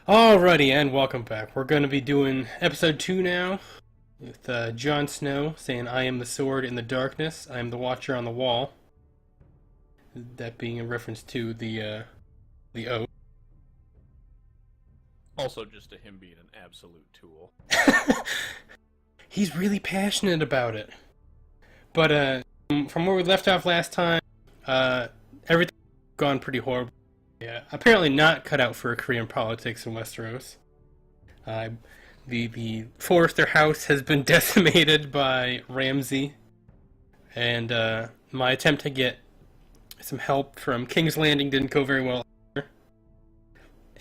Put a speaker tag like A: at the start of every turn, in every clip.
A: Alrighty, and welcome back. We're going to be doing episode 2 now, with Jon Snow saying, "I am the sword in the darkness, I am the watcher on the wall." That being in reference to the oath.
B: Also, just to him being an absolute tool.
A: He's really passionate about it. But from where we left off last time, everything's gone pretty horrible. Yeah, apparently not cut out for Korean politics in Westeros. The Forrester house has been decimated by Ramsay, and my attempt to get some help from King's Landing didn't go very well.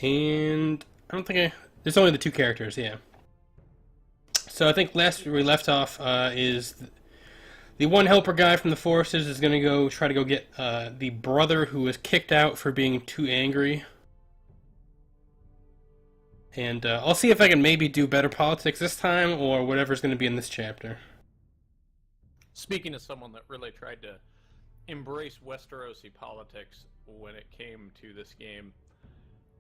A: And I don't think there's only the two characters, yeah. So I think last we left off is the one helper guy from the Foresters is going to go try to go get the brother who was kicked out for being too angry. And I'll see if I can maybe do better politics this time, or whatever's going to be in this chapter.
B: Speaking of someone that really tried to embrace Westerosi politics when it came to this game,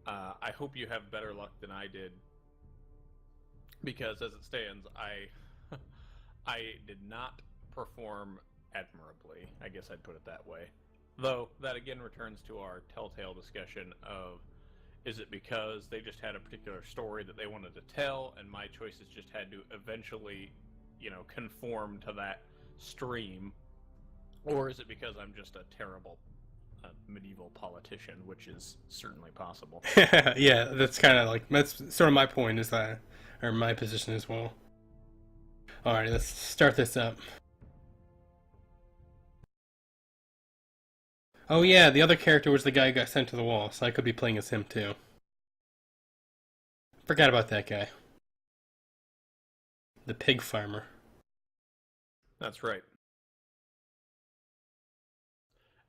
B: I hope you have better luck than I did. Because as it stands, I did not perform admirably. I guess I'd put it that way. Though, that again returns to our Telltale discussion of, is it because they just had a particular story that they wanted to tell, and my choices just had to eventually, conform to that stream? Or is it because I'm just a terrible medieval politician, which is certainly possible.
A: Yeah, that's kind of like, that's sort of my point, is that, or my position as well. Alright, let's start this up. Oh yeah, the other character was the guy who got sent to the wall, so I could be playing as him too. Forgot about that guy. The pig farmer.
B: That's right.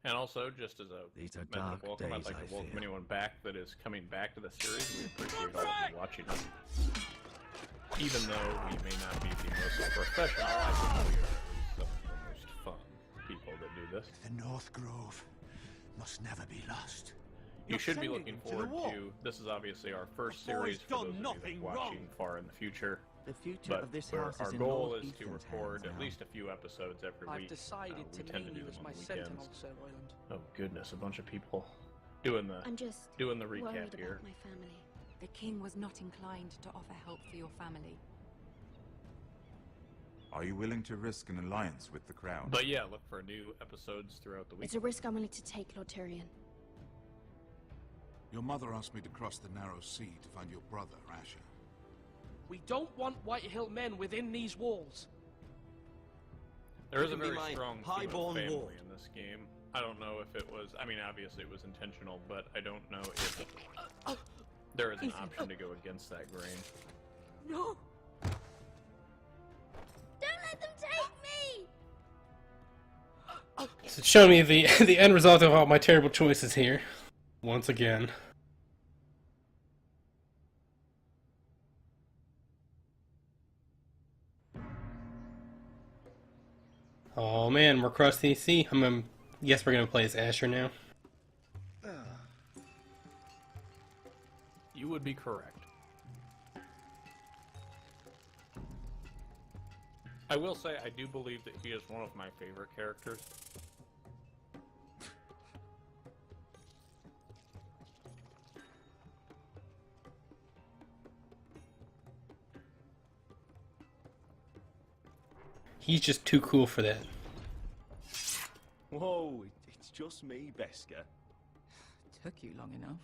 B: And also, just as a method of welcome, I'd like to welcome anyone back that is coming back to the series. We appreciate all of you watching us. Even though we may not be the most professional, I think we are some of the most fun people that do this.
C: The North Grove must never be lost.
B: You should be looking forward to, this is obviously our first series for those of you that are watching far in the future.
D: The future
B: But
D: of this house
B: our
D: is in
B: goal
D: Lord
B: is to
D: Ethan's
B: record
D: hands
B: at
D: now.
B: least a few episodes every
E: I've
B: week.
E: decided
B: We
E: to
B: tend to
E: name
B: do
E: you
B: them
E: as
B: on
E: my
B: the
E: sentinel,
B: weekends.
E: Sir Royland.
B: Oh goodness, a bunch of people doing the
F: I'm just
B: recap
F: worried
B: here.
F: about my family.
G: The king was not inclined to offer help for your family.
H: Are you willing to risk an alliance with the Crown?
B: But yeah, look for new episodes throughout the week.
F: It's a risk I'm willing to take, Lord Tyrion.
C: Your mother asked me to cross the narrow sea to find your brother, Asher.
E: We don't want Whitehill men within these walls.
B: There is a
D: You can be
B: very
D: my
B: strong theme of
D: highborn
B: family
D: ward.
B: in this game. I don't know if it was, I mean obviously it was intentional, but I don't know if there is an option to go against that grain.
F: No! Don't let them take me!
A: So it's showing me the end result of all my terrible choices here. Once again. Oh man, we're across the sea. Yes, we're gonna play as Asher now.
B: You would be correct. I will say I do believe that he is one of my favorite characters.
A: He's just too cool for that.
D: Whoa, it's just me, Beska.
G: Took you long enough.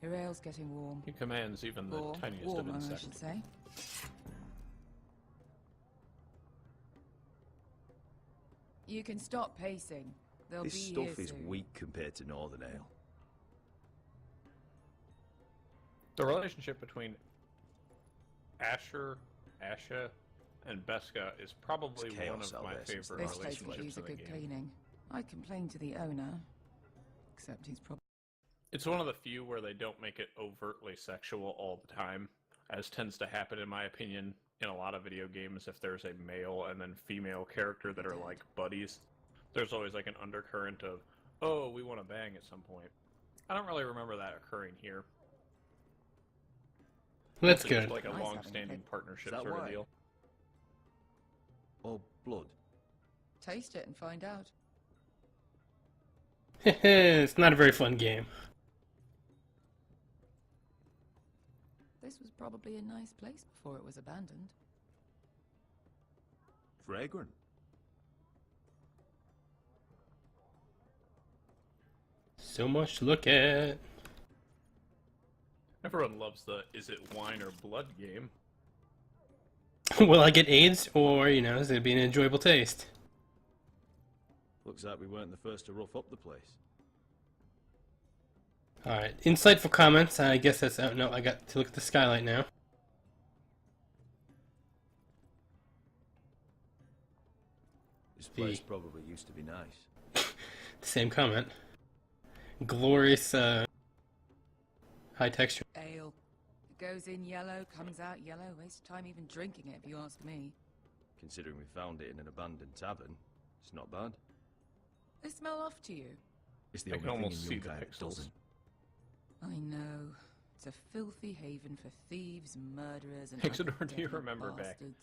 G: Your ale's getting warm.
B: He commands even the
G: Or
B: tiniest of
G: warmer, I
B: insects.
G: should say. You can stop pacing. They'll
D: This
G: be
D: stuff
G: here
D: is
G: soon.
D: weak compared to Northern Ale.
B: The relationship between Asher, Asha, and Beska is probably
D: It's
B: one
D: chaos
B: of
D: out
B: my
D: there since
B: favorite
G: This place could
B: relationships
G: use a
B: in the
G: good
B: game.
G: cleaning. I complained to the owner, except he's probably...
B: It's one of the few where they don't make it overtly sexual all the time, as tends to happen, in my opinion, in a lot of video games. If there's a male and then female character that are like buddies, there's always like an undercurrent of, oh, we want to bang at some point. I don't really remember that occurring here.
A: That's
B: It's just
A: good.
B: like a
G: Nice having a
B: long-standing
G: pig.
B: partnership
D: Is that
B: sort of
D: why?
B: deal.
D: Or blood?
G: Taste it and find out.
A: It's not a very fun game.
G: This was probably a nice place before it was abandoned.
D: Fragrant.
A: So much to look at.
B: Everyone loves the "is it wine or blood" game.
A: Will I get AIDS, or, you know, is it be an enjoyable taste?
D: Looks like we weren't the first to rough up the place.
A: Alright, insightful comments. I guess that's... Oh, no, I got to look at the skylight now.
D: This place probably used to be nice.
A: Same comment. Glorious, high texture.
G: Ale. It goes in yellow, comes out yellow. Waste time even drinking it, if you ask me.
D: Considering we found it in an abandoned tavern, it's not bad.
G: They smell off to you.
D: It's the
B: I
D: only
B: can
D: thing
B: almost
D: in
B: see
D: Young
B: the
D: Guy that
B: pixels.
D: doesn't.
G: I know. It's a filthy haven for thieves, murderers, and
B: Exodus,
G: other
B: do you
G: deadly
B: remember back
G: bastards.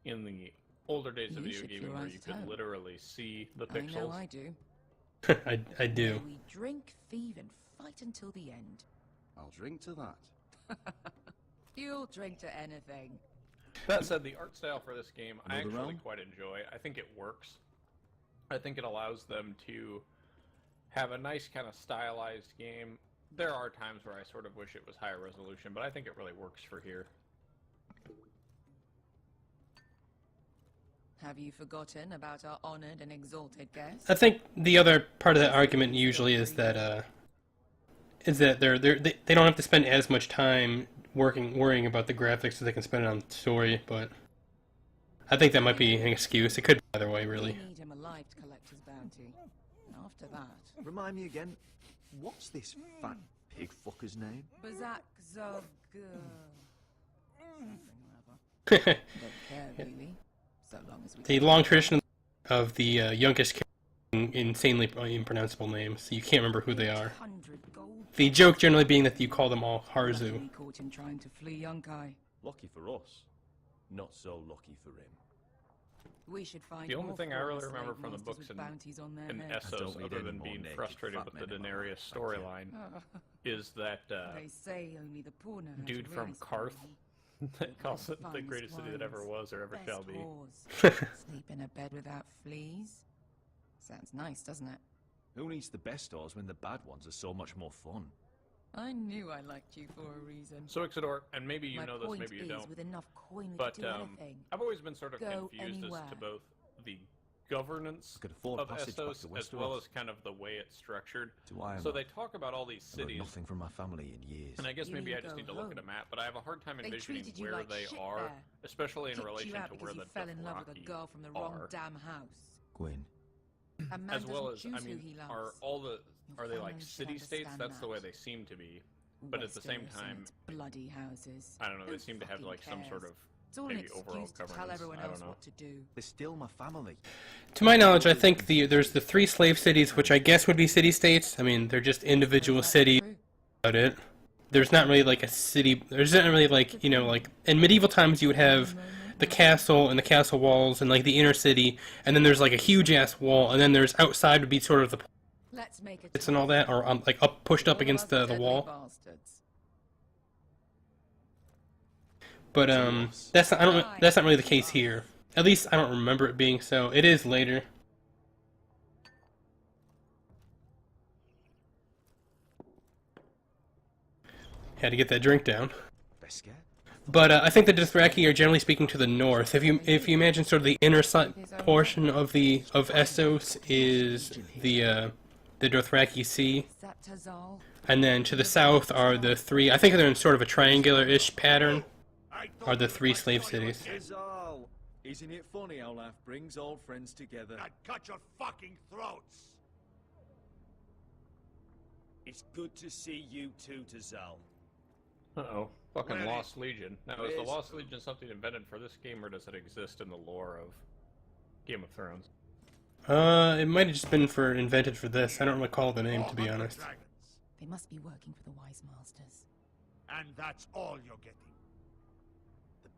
B: in the older days of
G: You
B: video
G: should
B: gaming
G: feel
B: where
G: right
B: you
G: at
B: could
G: home.
B: literally see the
G: I
B: pixels?
G: know I do.
A: I do.
G: Where we drink, thieve, and fight until the end.
C: I'll drink to that.
G: You'll drink to anything.
B: That said, the art style for this game I
D: Another
B: actually
D: round?
B: quite enjoy. I think it works. I think it allows them to have a nice kind of stylized game. There are times where I sort of wish it was higher resolution, but I think it really works for here.
G: Have you forgotten about our honored and exalted guest?
A: I think the other part of that argument usually is that they don't have to spend as much time worrying about the graphics as they can spend it on story, but I think that might be an excuse. It could be either way, really.
G: We need him alive to collect his bounty. After that,
D: Remind me again, what's this fat pig fucker's name?
G: Bazak Zog. Something or other. Don't care really, so long as we.
A: The long tradition of the youngest character being insanely impronounceable names, so you can't remember who they are.
G: 100 gold.
A: The joke generally being that you call them all Harzu.
G: We caught him trying to flee Yunkai.
D: Lucky for us. Not so lucky for him.
G: We should find
B: The only
G: more
B: thing I
G: former
B: really remember
G: slave
B: from the
G: masters
B: books
G: with
B: and
G: bounties on their
B: in
G: necks.
D: I
B: Essos,
D: don't need
B: other
D: any
B: than
D: more
B: being
D: naked
B: frustrated
D: fat
B: with the
D: men in my
B: Daenerys
D: life, thank you.
B: storyline, is that
G: They say only the poor know how to
B: dude from
G: really
B: Karth
G: spend
B: that calls it the
G: finest
B: greatest city that ever
G: wines,
B: was or ever
G: best
B: shall be.
G: whores, sleep in a bed without fleas. Sounds nice, doesn't it?
D: Who needs the best stores when the bad ones are so much more fun?
G: I knew I liked you for a reason.
B: So Ixodor, and maybe you
G: My
B: know this,
G: point
B: maybe you
G: is,
B: don't,
G: with enough coin, we
B: but
G: could do anything.
B: I've always been sort of
G: Go
B: confused
G: anywhere.
B: as to both the governance
D: I could afford
B: of
D: passage back
B: Essos
D: to
B: as well
D: Westeros.
B: as kind of the way it's structured.
D: Do I?
B: So they talk about all these
D: I've heard
B: cities,
D: nothing from my family in years.
B: and I guess
G: You
B: maybe
G: mean
B: I just
G: go
B: need to look at a
G: home?
B: map, but I have a hard time
G: They
B: envisioning
G: treated you
B: where
G: like
B: they
G: shit
B: are,
G: there.
B: especially in
G: Kicked
B: relation
G: you out
B: to
G: because
B: where
G: you
B: the
G: fell in love with a
B: Dothraki
G: girl from the wrong
B: are.
G: damn house.
D: Gwyn.
G: A man
B: As well as,
G: doesn't
B: I
G: choose
B: mean,
G: who he loves.
B: are all the
G: Your
B: are they like
G: family should
B: city-states?
G: understand
B: That's the way
G: that.
B: they seem to be. But at the same
G: Westeros and
B: time,
G: its bloody houses.
B: I don't know. They
G: Who
B: seem to have
G: fucking
B: like some sort
G: cares?
B: of
G: It's all an
B: maybe overall
G: excuse to tell
B: governance.
G: everyone
B: I don't
G: else
B: know.
G: what to do.
D: They're still my family.
A: To my knowledge, I think there's the 3 slave cities, which I guess would be city-states. I mean, they're just individual
G: Is that
A: cities
G: true?
A: about it. There's not really like a city. There's not really like, you know, like in medieval times you would have the castle and the castle walls and like the inner city, and then there's like a huge ass wall, and then there's outside would be sort of the
G: Let's make a
A: pits and all that, or like up pushed up
G: All of
A: against
G: us
A: the
G: deadly
A: wall.
G: bastards.
A: But that's not really the case here. At least I don't remember it being so. It is later. Had to get that drink down.
D: Beskar?
A: But I think the Dothraki are generally speaking to the north. If you imagine sort of the inner portion of Essos is the Dothraki Sea,
G: Is that Tazal?
A: and then to the south are the 3. I think they're in sort of a triangular-ish pattern. Are the 3 slave cities.
D: Tazal! Isn't it funny how life brings old friends together?
C: I'd cut your fucking throats!
I: It's good to see you too, Tazal.
B: Uh-oh. Fucking
C: Where
B: Lost Legion. Now, is the
I: Is-
B: Lost Legion something invented for this game, or does it exist in the lore of Game of Thrones?
A: It might have just been invented for this. I don't recall the name, to be
C: 400
A: honest.
C: dragons.
G: They must be working for the wise masters.
C: And that's all you're getting.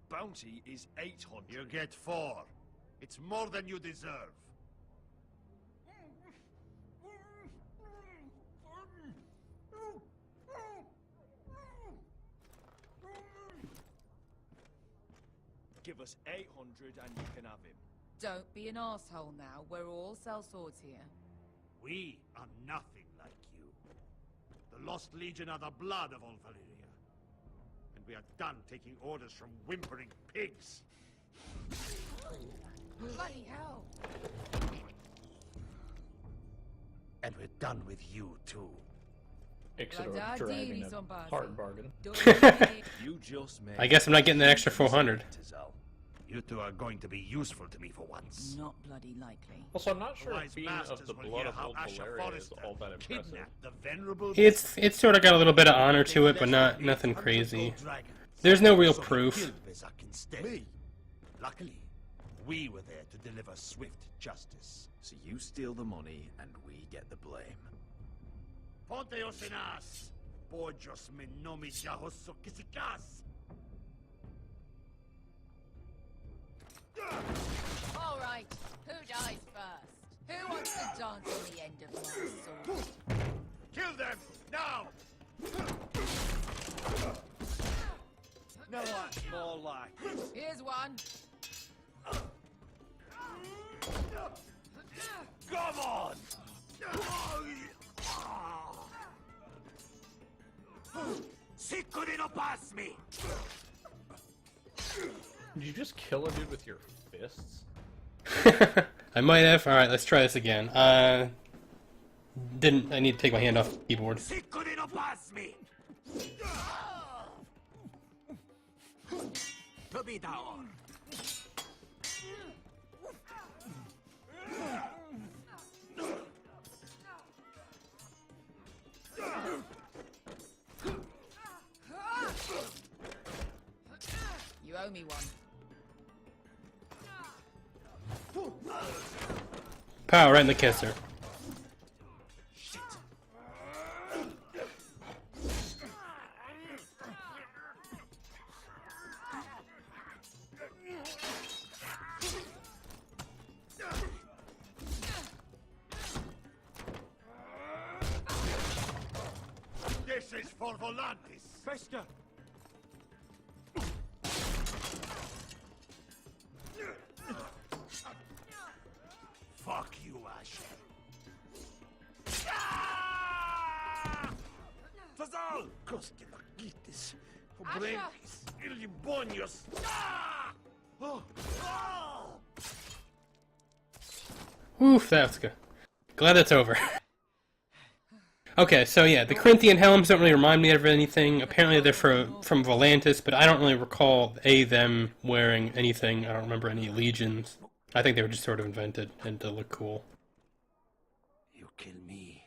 I: bounty is 800.
J: You get 4. It's more than you deserve.
I: Give us 800 and you can have him.
G: Don't be an asshole now. We're all sellswords here.
J: We are nothing like you. The Lost Legion are the blood of all Valyria. And we are done taking orders from whimpering pigs.
G: Bloody hell!
J: And we're done with you, too.
B: Exeter
G: Bloody
B: driving
G: ideas
B: a
G: on Barney.
B: hard bargain.
I: You just made
A: I guess I'm not getting that extra 400.
I: Tazal.
J: You two are going to be useful to me for once.
G: Not bloody likely.
B: Also, I'm not sure
J: Wise
B: if being
J: masters
B: of the
J: will
B: blood
J: hear
B: of
J: how
B: old
J: Asher
B: Valeria is
J: Forrester
B: all that impressive.
J: kidnapped the venerable
A: It's sort of got a little bit of honor to it, but not nothing crazy. There's no real proof.
J: Me? Luckily, we were there to deliver swift justice.
D: So you steal the money and we get the blame.
J: Ponteos en as! Pojos me nomi jahoso kisikas!
G: All right, who dies first? Who wants to dance on the end of my sword?
J: Kill them! Now!
I: No, that's more like it.
G: Here's one.
J: Come on! Si couldn't pass me!
B: Did you just kill a dude with your fists?
A: I might have. Alright, let's try this again. Didn't. I need to take my hand off the keyboard.
J: Si couldn't pass me! To be down.
G: You owe me one.
A: Pow, right in the kisser.
J: This is for Volantis!
I: Fester!
J: Fuck you, Asher.
I: Tazal!
J: Koske lakitis. Pobrenkis. Ilibonios.
I: Oh.
A: Oof, that's good. Glad that's over. Okay, so yeah, the Corinthian helms don't really remind me of anything. Apparently they're from Volantis, but I don't really recall them wearing anything. I don't remember any legions. I think they were just sort of invented and to look cool.
I: You kill me.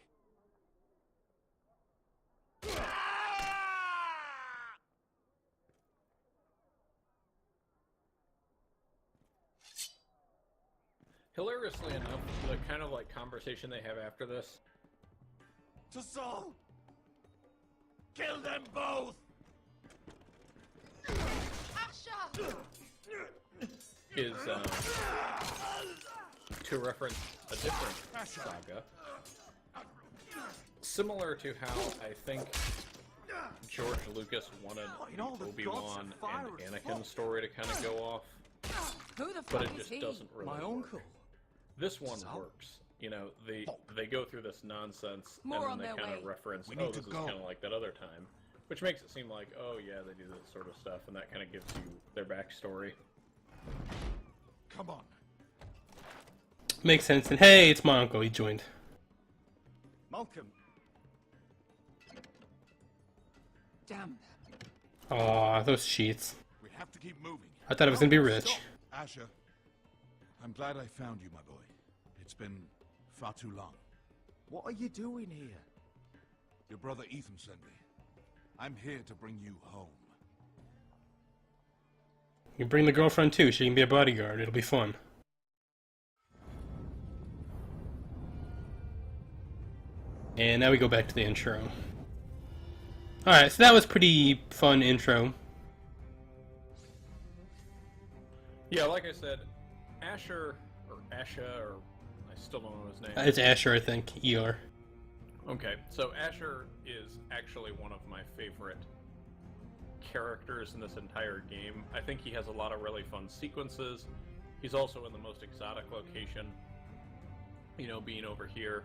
B: Hilariously enough, the kind of like conversation they have after this
J: Tazal! Kill them both!
G: Asher!
B: is to reference a different saga, similar to how I think George Lucas wanted the Obi-Wan and Anakin story to kind of go off,
G: Who the
B: but
G: fuck
B: it
G: is
B: just
G: he?
B: doesn't really work. This one works. You know, they go through this nonsense
G: More
B: and
G: on
B: then they
G: their
B: kind of
G: way.
B: reference,
J: We
B: oh,
J: need
B: this
J: to
B: is
J: go.
B: kind of like that other time, which makes it seem like, oh yeah, they do this sort of stuff, and that kind of gives you their backstory.
J: Come on.
A: Makes sense. And hey, it's my uncle. He joined.
I: Malcolm.
G: Damn.
A: Aw, those sheets.
C: We have to keep moving.
A: I thought it was gonna be rich.
C: Asher, I'm glad I found you, my boy. It's been far too long.
I: What are you doing here?
C: Your brother Ethan sent me. I'm here to bring you home.
A: You bring the girlfriend too. She can be a bodyguard. It'll be fun. And now we go back to the intro. Alright, so that was pretty fun intro.
B: Yeah, like I said, Asher, or Asha, or I still don't know his name.
A: It's Asher, I think. ER.
B: Okay, so Asher is actually one of my favorite characters in this entire game. I think he has a lot of really fun sequences. He's also in the most exotic location, you know, being over here.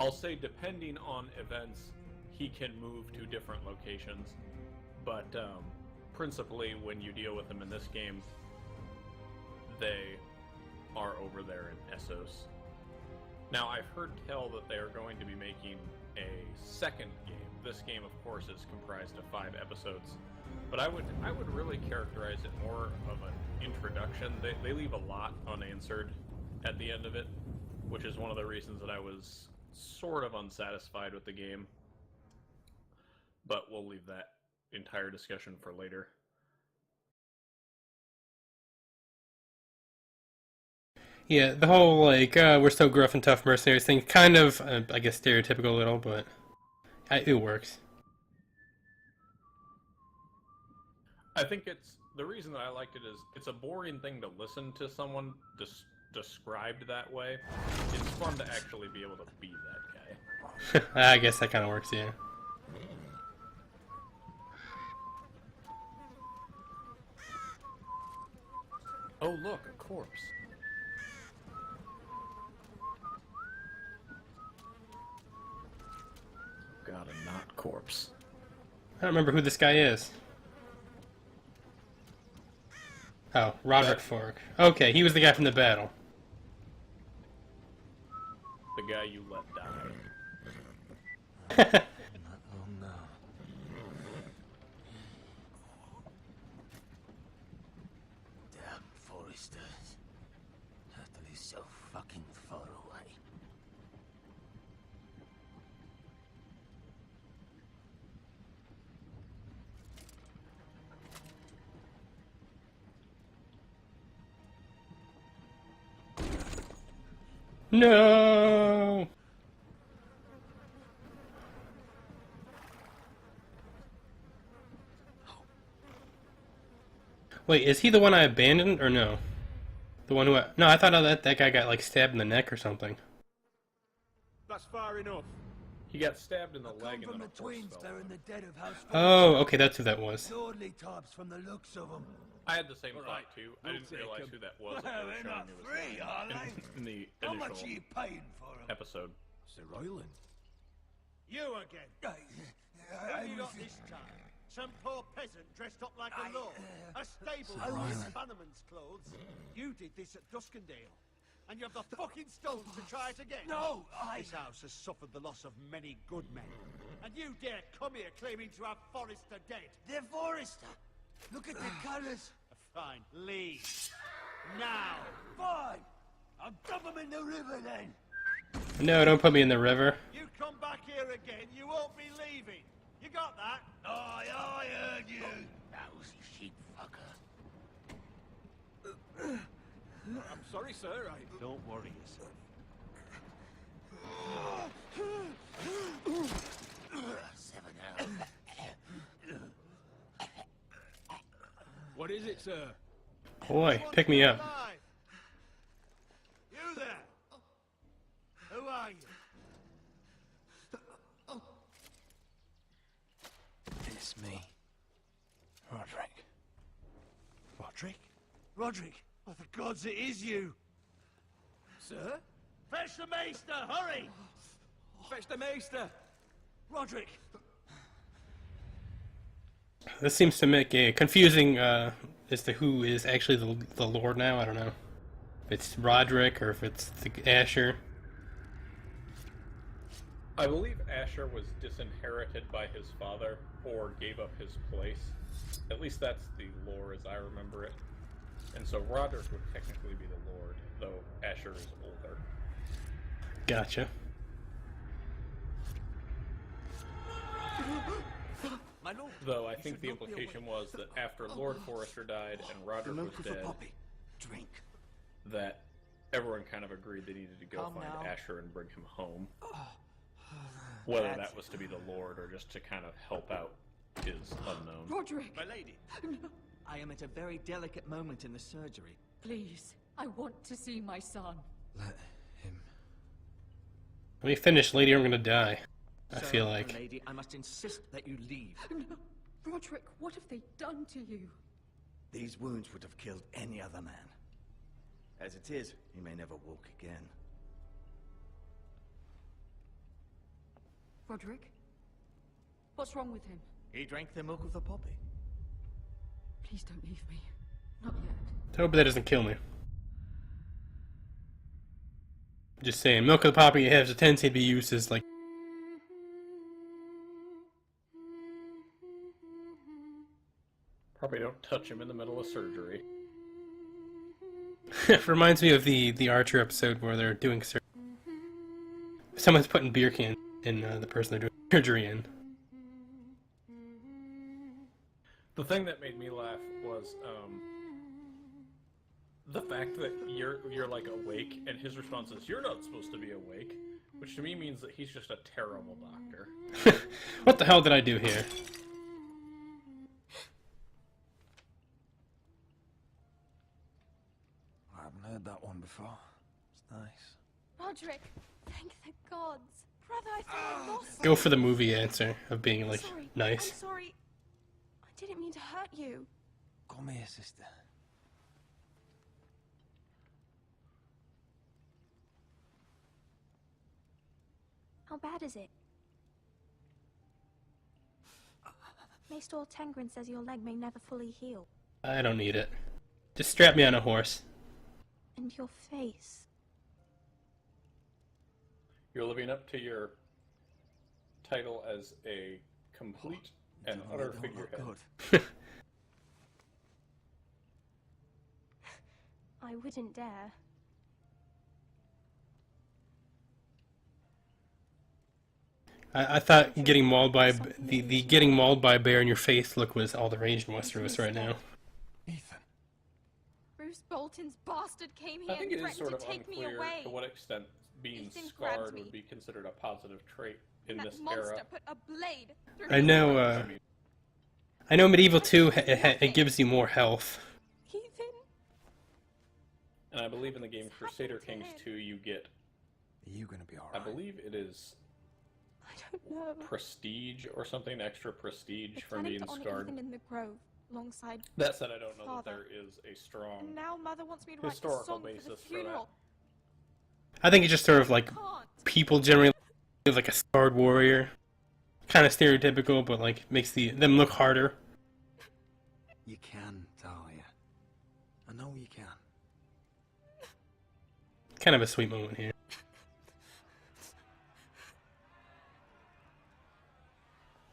B: I'll say depending on events, he can move to different locations, but principally when you deal with him in this game, they are over there in Essos. Now, I've heard tell that they are going to be making a second game. This game, of course, is comprised of 5 episodes, but I would really characterize it more of an introduction. They leave a lot unanswered at the end of it, which is one of the reasons that I was sort of unsatisfied with the game. But we'll leave that entire discussion for later.
A: Yeah, the whole, like, we're so gruff and tough mercenaries thing, kind of, I guess, stereotypical a little, but it works.
B: I think the reason that I liked it is it's a boring thing to listen to someone described that way. It's fun to actually be able to be that guy.
A: I guess that kind of works, yeah.
B: Oh, look, a corpse. Got a not corpse.
A: I don't remember who this guy is. Oh, Roderick Fork. Okay, he was the guy from the battle.
B: The guy you let die.
D: Oh no.
K: Damn foresters. Turtle is so fucking far away.
A: No! Wait, is he the one I abandoned, or no? The one who no, I thought that guy got, like, stabbed in the neck or something.
J: That's far enough.
B: He got stabbed in the leg and
K: From
B: then
K: the
B: a horse
K: twins,
B: fell
K: they're
B: over.
K: in the dead of house.
A: Oh, okay, that's who that was.
K: Lordly types from the looks of them.
B: I had the same thought too. I didn't realize who that was.
K: Well, they're not free, are they?
B: In the
K: How much are
B: initial
K: you paying for them?
B: episode.
D: Sir Royland.
J: You again. Who have you got this time? Some poor peasant dressed up like a lord. A stable owner in Bannerman's clothes. You did this at Duskendale. And you have the fucking stones to try it again.
K: No,
J: This house has suffered the loss of many good men. And you dare come here claiming to have Forrester dead.
K: They're Forrester. Look at the colours.
J: Fine, leave. Now.
K: Fine. I'll dump them in the river then.
A: No, don't put me in the river.
J: You come back here again, you won't be leaving. You got that?
K: Aye, I heard you. Lousy sheep fucker.
J: I'm sorry, sir. Don't worry yourself.
K: 7 hours.
J: What is it, sir?
A: Boy, pick me up.
J: You there? Who are you?
K: It's me. Roderick.
J: Roderick? Roderick? Oh, for gods, it is you. Sir? Fetch the maester, hurry! Fetch the maester! Roderick!
A: This seems to make a confusing as to who is actually the Lord now. I don't know if it's Roderick or if it's the Asher.
B: I believe Asher was disinherited by his father or gave up his place. At least that's the lore as I remember it. And so Roderick would technically be the Lord, though Asher is older.
A: Gotcha.
B: Though I think the implication was that after Lord Forrester died and Roderick was dead,
K: Drink.
B: that everyone kind of agreed they needed to go find Asher and bring him home. Whether that was to be the Lord or just to kind of help out is unknown.
F: Roderick!
J: My lady.
K: I am at a very delicate moment in the surgery.
G: Please, I want to see my son.
K: Let him.
A: Let me finish, lady, or I'm gonna die. I
K: Sir,
A: feel like.
K: lady, I must insist that you leave.
G: No, Roderick, what have they done to you?
K: These wounds would have killed any other man. As it is, he may never walk again.
G: Roderick? What's wrong with him?
K: He drank the milk of the poppy.
G: Please don't leave me. Not yet.
A: I hope that doesn't kill me. Just saying, milk of the poppy has a tendency to be used as like.
B: Probably don't touch him in the middle of surgery.
A: It reminds me of the Archer episode where they're doing surgery. Someone's putting beer can in the person they're doing surgery in.
B: The thing that made me laugh was the fact that you're like awake, and his response is, "You're not supposed to be awake," which to me means that he's just a terrible doctor.
A: What the hell did I do here?
K: I haven't heard that one before. It's nice.
F: Roderick, thank the gods. Brother, I thought I lost
A: Go for the movie answer of being like
F: Sorry,
A: nice.
F: I'm sorry. I didn't mean to hurt you.
K: Come here, sister.
F: How bad is it? Maester Tengrin says your leg may never fully heal.
A: I don't need it. Just strap me on a horse.
F: And your face.
B: You're living up to your title as a complete and utter figurehead.
F: I wouldn't dare.
A: I thought getting mauled by the getting mauled by a bear in your face look was all the rage in Westeros right now.
K: Ethan.
F: Bruce Bolton's bastard came here
B: I think
F: and
B: it is
F: threatened
B: sort
F: to
B: of
F: take me
B: unclear
F: away.
B: to what extent being
F: Ethan grabbed
B: scarred
F: me.
B: would be considered a positive trait in
F: That
B: this
F: monster
B: era.
F: put a blade through
A: I
F: his
A: know.
F: throat.
A: I know Medieval 2 it gives you more health.
F: Ethan,
B: And I believe in the game
F: What's
B: Crusader
F: happened to
B: Kings
F: him?
B: 2 you get,
K: Are you gonna be
B: I
K: alright?
B: believe it is
F: I don't know.
B: prestige or something, extra prestige
F: We're
B: from
F: planning
B: being
F: to honor
B: scarred.
F: Ethan in the grove, alongside.
B: That said, I don't know that
F: Father.
B: there is a strong
F: And now Mother wants me to write a
B: historical
F: song for the
B: basis for
F: funeral.
A: I think it's just sort of like
F: Can't.
A: people generally feel like a scarred warrior. Kind of stereotypical, but like makes them look harder.
K: You can, Talia. I know you can.
A: Kind of a sweet moment here.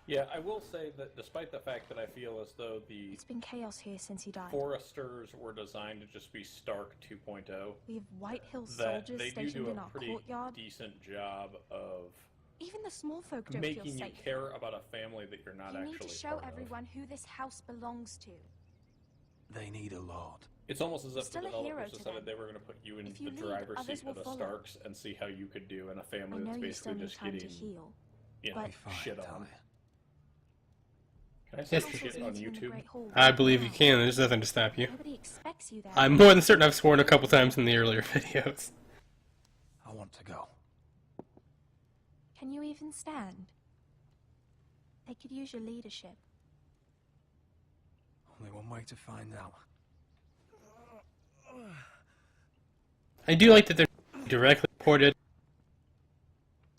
B: Yeah, I will say that despite the fact that I feel as though the
F: It's been chaos here since he died.
B: Foresters were designed to just be Stark 2.0,
F: We have White Hill
B: that
F: soldiers
B: they do
F: stationed
B: do
F: in
B: a
F: our
B: pretty
F: courtyard.
B: decent job of
F: Even the small folk don't feel
B: making you
F: safe.
B: care about a family that you're not
F: You
B: actually
F: need to show
B: part of.
F: everyone who this house belongs to.
K: They need a lord.
B: It's almost as if the
F: Still a hero
B: developers
F: to
B: decided
F: them.
B: they were going to put you in
F: If you
B: the
F: lead,
B: driver's
F: others
B: seat
F: will
B: of the
F: follow.
B: Starks and see how you could do in a
F: I
B: family
F: know
B: that's
F: you still
B: basically
F: need
B: just
F: time to
B: getting,
F: heal.
B: you know,
F: but-
K: Fine,
B: shit on.
K: Talia.
B: Can I say
A: Yes.
B: shit on
F: In the
B: YouTube?
F: Great Hall
A: I
F: right
A: believe you
F: now.
A: can. There's nothing to stop you.
F: Nobody expects you there.
A: I'm more than certain I've sworn a couple times in the earlier videos.
K: I want to go.
F: Can you even stand? They could use your leadership.
K: Only one way to find out.
A: I do like that they're directly reported.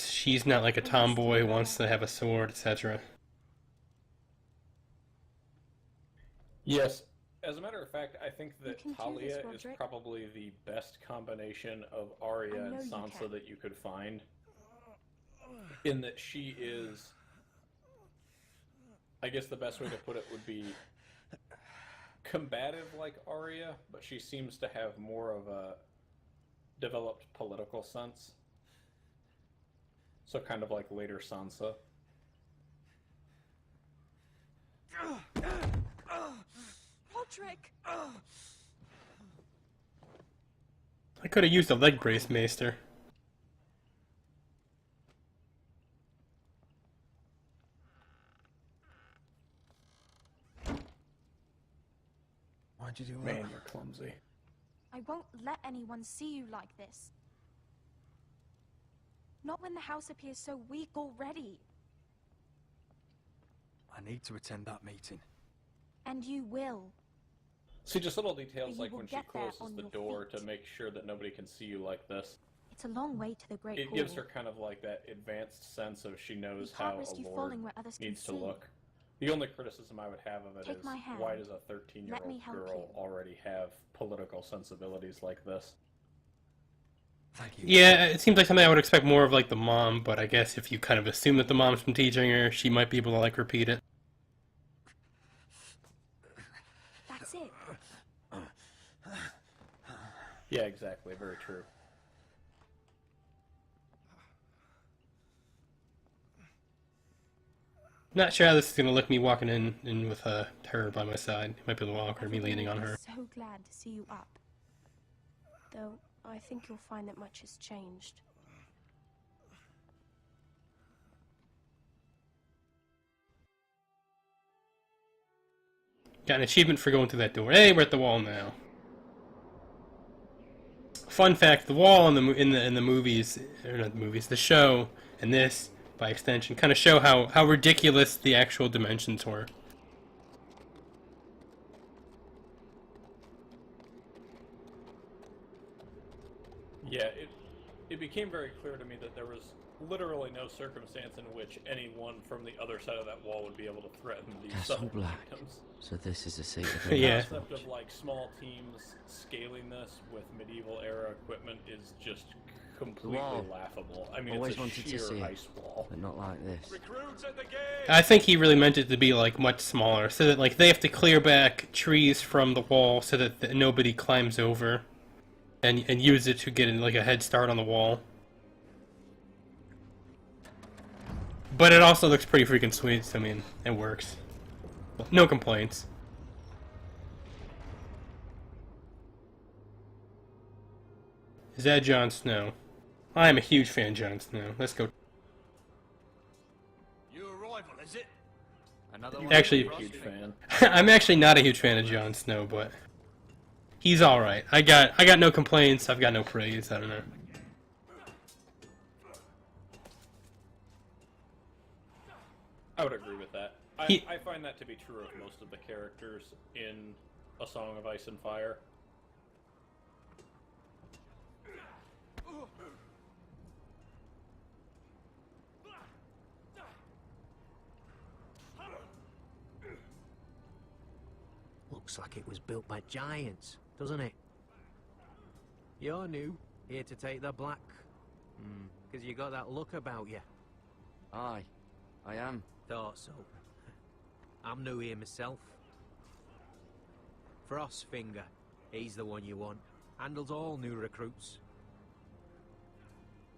A: She's not like a tomboy who wants to have a sword, etc.
B: Yes. As a matter of fact, I think that
F: can do
B: Talia
F: this,
B: is
F: Roderick.
B: probably the best combination of Arya
F: I
B: and
F: know you
B: Sansa
F: can.
B: that you could find. In that she is... I guess the best way to put it would be combative like Arya, but she seems to have more of a developed political sense. So kind of like later Sansa.
F: Roderick!
A: I could have used a leg brace, Maester.
L: Why'd you do that?
B: Man, you're clumsy.
F: I won't let anyone see you like this. Not when the house appears so weak already.
L: I need to attend that meeting.
F: And you will.
B: See, just little details
F: But you
B: like
F: will
B: when she
F: get there
B: closes
F: on
B: the
F: your
B: door
F: feet.
B: to make sure that nobody can see you like this.
F: It's a long way to the Great
B: It
F: Hall.
B: gives her kind of like that advanced sense of she knows
F: You can't
B: how
F: risk
B: a
F: you
B: lord
F: falling where others can
B: needs to
F: see.
B: look. The only criticism I would have of it
F: Take
B: is
F: my hand.
B: why does a
F: Let me
B: 13-year-old
F: help
B: girl
F: you.
B: already have political sensibilities like this?
L: Thank you.
A: Yeah, it seems like something I would expect more of like the mom, but I guess if you kind of assume that the mom's been teaching her, she might be able to like repeat it.
F: That's it.
B: Yeah, exactly. Very true.
A: Not sure how this is gonna look me walking in with her by my side. It might be a little awkward, me leaning on her.
F: So glad to see you up. Though I think you'll find that much has changed.
A: Got an achievement for going through that door. Hey, we're at the wall now. Fun fact: the wall in the movies, or not the movies, the show, and this, by extension, kind of show how ridiculous the actual dimensions were.
B: Yeah, it became very clear to me that there was literally no circumstance in which anyone from the other side of that wall would be able to threaten these
M: Castle
B: southern
M: Black.
B: kingdoms.
M: So this is a seat of
B: The
A: Yeah.
B: concept of like small teams scaling this with medieval era equipment is just completely
M: wall.
B: laughable. I mean,
M: Always
B: it's a
M: wanted to
B: sheer
M: see it,
B: ice wall.
M: but not like this.
I: Recruits at the gate!
A: I think he really meant it to be like much smaller, so that like they have to clear back trees from the wall so that nobody climbs over, and use it to get like a head start on the wall. But it also looks pretty freaking sweet. So, I mean, it works. No complaints. Is that Jon Snow? I am a huge fan of Jon Snow. Let's go.
I: New arrival, is it?
K: Another
B: You're
K: one.
A: Actually,
B: a huge fan.
A: I'm actually not a huge fan of Jon Snow, but he's all right. I got no complaints. I've got no praise. I don't know.
B: I would agree with that. I find that to be true of most of the characters in A Song of Ice and Fire.
N: Looks like it was built by giants, doesn't it? You're new, here to take the black. Because you got that look about you.
M: Aye, I am.
N: Thought so. I'm new here myself. Frostfinger, he's the one you want. Handles all new recruits.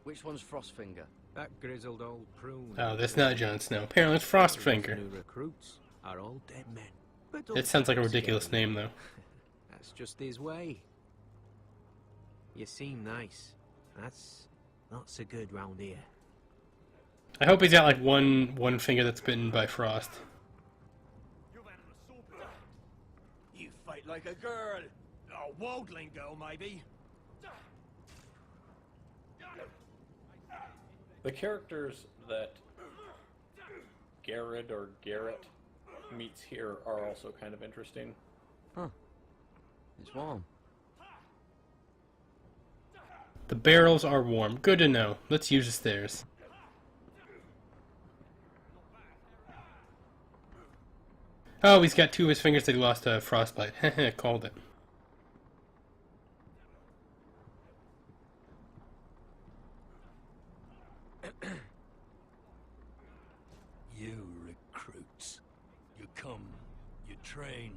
M: Which one's Frostfinger?
N: That grizzled old prune.
A: Oh, that's not Jon Snow. Apparently it's Frostfinger.
N: New recruits are all dead men. But
A: It sounds like a
N: don't
A: ridiculous
N: scare
A: name,
N: me.
A: though.
N: That's just his way. You seem nice. That's not so good round here.
A: I hope he's got like one finger that's bitten by frost.
J: You fight like a girl. A wildling girl, maybe.
B: The characters that Garrett meets here are also kind of interesting.
M: Huh. It's warm.
A: The barrels are warm. Good to know. Let's use the stairs. Oh, he's got two of his fingers that he lost to frostbite. Heh, called it.
O: You recruits. You come, you train,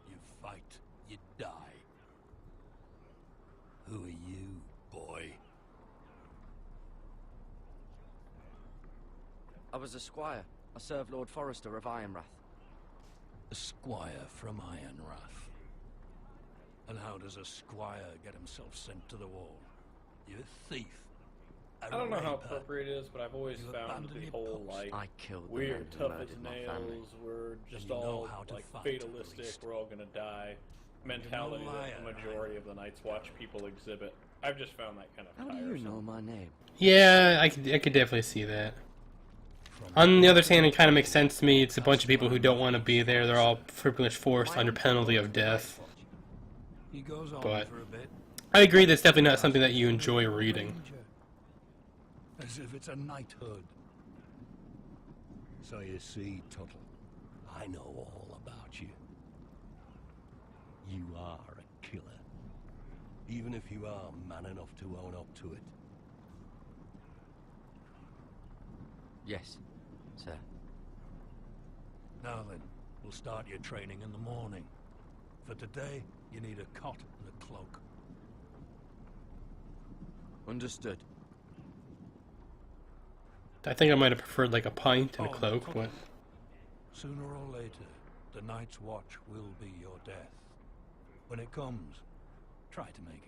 O: you fight, you die. Who are you, boy?
M: I was a squire. I served Lord Forrester of Ironrath.
O: A squire from Ironrath. And how does a squire get himself sent to the wall? You're a thief.
B: I don't know how appropriate it is, but I've always found the whole like
M: I killed the
B: we're
M: man who
B: tough as
M: murdered my family.
B: nails, we're just
O: you know
B: all
O: how to
B: like
O: fight, at
B: fatalistic,
O: least.
B: we're all gonna die. mentality that the majority of the Night's Watch people exhibit. I've just found that kind of
M: How do
B: tiresome.
M: you know my name?
A: Yeah, I could definitely see that. On the other hand, it kind of makes sense to me. It's a bunch of people who don't want to be there. They're all pretty much forced under penalty of death.
O: He goes on
A: But
O: for a bit.
A: I agree that's definitely not something that you enjoy reading.
O: As if it's a knighthood. So you see, Tuttle, I know all about you. You are a killer. Even if you are man enough to own up to it.
M: Yes, sir.
O: Now then, we'll start your training in the morning. For today, you need a cot and a cloak.
M: Understood.
A: I think I might have preferred like a pint and a cloak, but
O: Sooner or later, the Night's Watch will be your death. When it comes, try to make